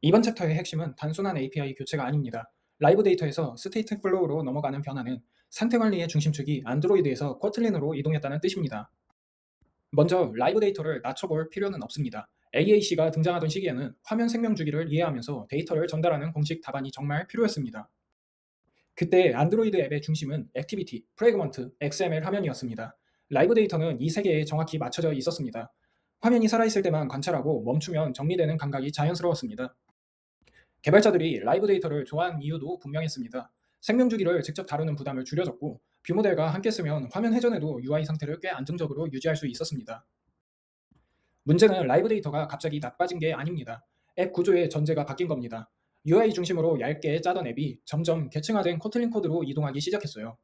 이번 챕터의 핵심은 단순한 API 교체가 아닙니다. 라이브 데이터에서 스테이트 플로우로 넘어가는 변화는 상태 관리의 중심축이 안드로이드에서 코틀린으로 이동했다는 뜻입니다. 먼저 라이브 데이터를 낮춰볼 필요는 없습니다. AAC가 등장하던 시기에는 화면 생명 주기를 이해하면서 데이터를 전달하는 공식 답안이 정말 필요했습니다. 그때 안드로이드 앱의 중심은 액티비티, 프래그먼트, XML 화면이었습니다. 라이브 데이터는 이 세 개에 정확히 맞춰져 있었습니다. 화면이 살아있을 때만 관찰하고 멈추면 정리되는 감각이 자연스러웠습니다. 개발자들이 라이브 데이터를 좋아한 이유도 분명했습니다. 생명 주기를 직접 다루는 부담을 줄여줬고, 뷰 모델과 함께 쓰면 화면 회전에도 UI 상태를 꽤 안정적으로 유지할 수 있었습니다. 문제는 라이브 데이터가 갑자기 나빠진 게 아닙니다. 앱 구조의 전제가 바뀐 겁니다. UI 중심으로 얇게 짜던 앱이 점점 계층화된 코틀린 코드로 이동하기 시작했어요.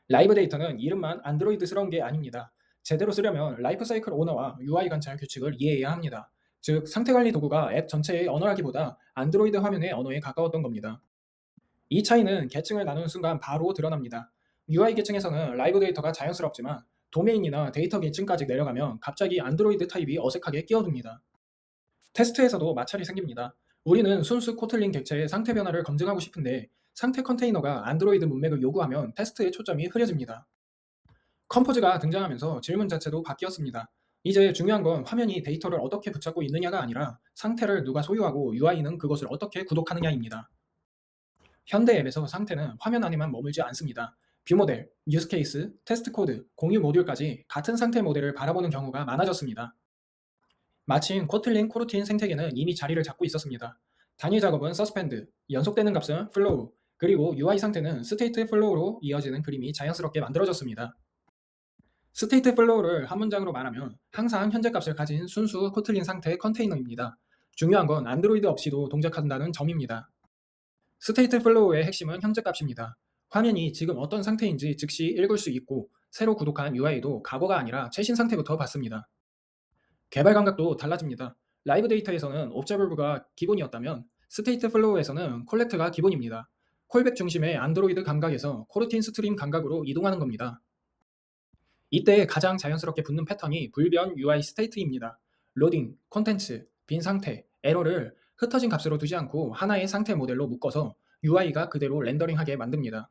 라이브 데이터는 이름만 안드로이드스러운 게 아닙니다. 제대로 쓰려면 라이프 사이클 오너와 UI 관찰 규칙을 이해해야 합니다. 즉, 상태 관리 도구가 앱 전체의 언어라기보다 안드로이드 화면의 언어에 가까웠던 겁니다. 이 차이는 계층을 나누는 순간 바로 드러납니다. UI 계층에서는 라이브 데이터가 자연스럽지만 도메인이나 데이터 계층까지 내려가면 갑자기 안드로이드 타입이 어색하게 끼어듭니다. 테스트에서도 마찰이 생깁니다. 우리는 순수 코틀린 객체의 상태 변화를 검증하고 싶은데 상태 컨테이너가 안드로이드 문맥을 요구하면 테스트의 초점이 흐려집니다. 컴포즈가 등장하면서 질문 자체도 바뀌었습니다. 이제 중요한 건 화면이 데이터를 어떻게 붙잡고 있느냐가 아니라 상태를 누가 소유하고 UI는 그것을 어떻게 구독하느냐입니다. 현대 앱에서 상태는 화면 안에만 머물지 않습니다. 뷰 모델, 유스 케이스, 테스트 코드, 공유 모듈까지 같은 상태 모델을 바라보는 경우가 많아졌습니다. 마침 코틀린 코루틴 생태계는 이미 자리를 잡고 있었습니다. 단위 작업은 서스펜드, 연속되는 값은 플로우, 그리고 UI 상태는 스테이트 플로우로 이어지는 그림이 자연스럽게 만들어졌습니다. 스테이트 플로우를 한 문장으로 말하면 항상 현재 값을 가진 순수 코틀린 상태 컨테이너입니다. 중요한 건 안드로이드 없이도 동작한다는 점입니다. 스테이트 플로우의 핵심은 현재 값입니다. 화면이 지금 어떤 상태인지 즉시 읽을 수 있고 새로 구독한 UI도 과거가 아니라 최신 상태부터 받습니다. 개발 감각도 달라집니다. 라이브 데이터에서는 옵저버브가 기본이었다면 스테이트 플로우에서는 콜렉트가 기본입니다. 콜백 중심의 안드로이드 감각에서 코루틴 스트림 감각으로 이동하는 겁니다. 이때 가장 자연스럽게 붙는 패턴이 불변 UI 스테이트입니다. 로딩, 콘텐츠, 빈 상태, 에러를 흩어진 값으로 두지 않고 하나의 상태 모델로 묶어서 UI가 그대로 렌더링하게 만듭니다.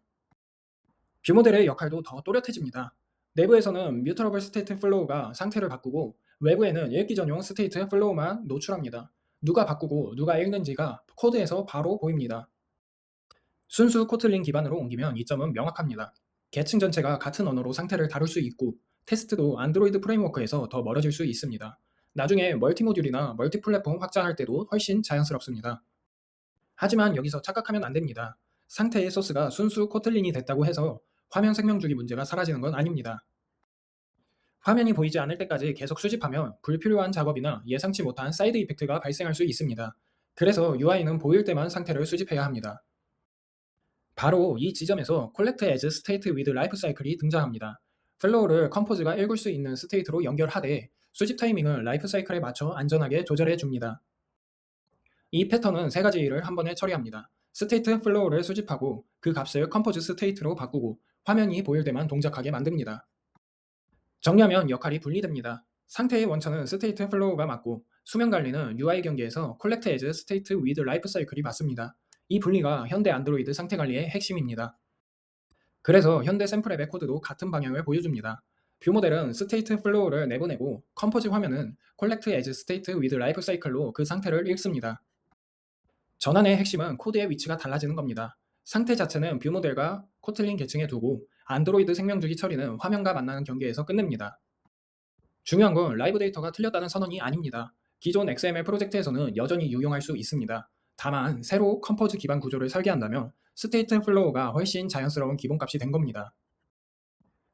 뷰 모델의 역할도 더 또렷해집니다. 내부에서는 뮤터러블 스테이트 플로우가 상태를 바꾸고 외부에는 읽기 전용 스테이트 플로우만 노출합니다. 누가 바꾸고 누가 읽는지가 코드에서 바로 보입니다. 순수 코틀린 기반으로 옮기면 이점은 명확합니다. 계층 전체가 같은 언어로 상태를 다룰 수 있고 테스트도 안드로이드 프레임워크에서 더 멀어질 수 있습니다. 나중에 멀티모듈이나 멀티플랫폼 확장할 때도 훨씬 자연스럽습니다. 하지만 여기서 착각하면 안 됩니다. 상태의 소스가 순수 코틀린이 됐다고 해서 화면 생명주기 문제가 사라지는 건 아닙니다. 화면이 보이지 않을 때까지 계속 수집하면 불필요한 작업이나 예상치 못한 사이드 이펙트가 발생할 수 있습니다. 그래서 UI는 보일 때만 상태를 수집해야 합니다. 바로 이 지점에서 Collect as State with Life Cycle이 등장합니다. 플로우를 컴포즈가 읽을 수 있는 스테이트로 연결하되 수집 타이밍을 라이프 사이클에 맞춰 안전하게 조절해 줍니다. 이 패턴은 세 가지 일을 한 번에 처리합니다. 스테이트 플로우를 수집하고 그 값을 컴포즈 스테이트로 바꾸고 화면이 보일 때만 동작하게 만듭니다. 정리하면 역할이 분리됩니다. 상태의 원천은 스테이트 플로우가 맞고 수면 관리는 UI 경계에서 Collect as State with Life Cycle이 맞습니다. 이 분리가 현대 안드로이드 상태 관리의 핵심입니다. 그래서 현대 샘플 앱의 코드도 같은 방향을 보여줍니다. 뷰 모델은 스테이트 플로우를 내보내고 컴포즈 화면은 Collect as State with Life Cycle로 그 상태를 읽습니다. 전환의 핵심은 코드의 위치가 달라지는 겁니다. 상태 자체는 뷰 모델과 코틀린 계층에 두고 안드로이드 생명주기 처리는 화면과 만나는 경계에서 끝냅니다. 중요한 건 라이브 데이터가 틀렸다는 선언이 아닙니다. 기존 XML 프로젝트에서는 여전히 유용할 수 있습니다. 다만 새로 컴포즈 기반 구조를 설계한다면 스테이트 플로우가 훨씬 자연스러운 기본값이 된 겁니다.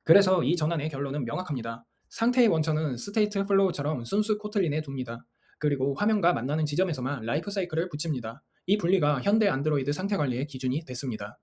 그래서 이 전환의 결론은 명확합니다. 상태의 원천은 스테이트 플로우처럼 순수 코틀린에 둡니다. 그리고 화면과 만나는 지점에서만 라이프 사이클을 붙입니다. 이 분리가 현대 안드로이드 상태 관리의 기준이 됐습니다.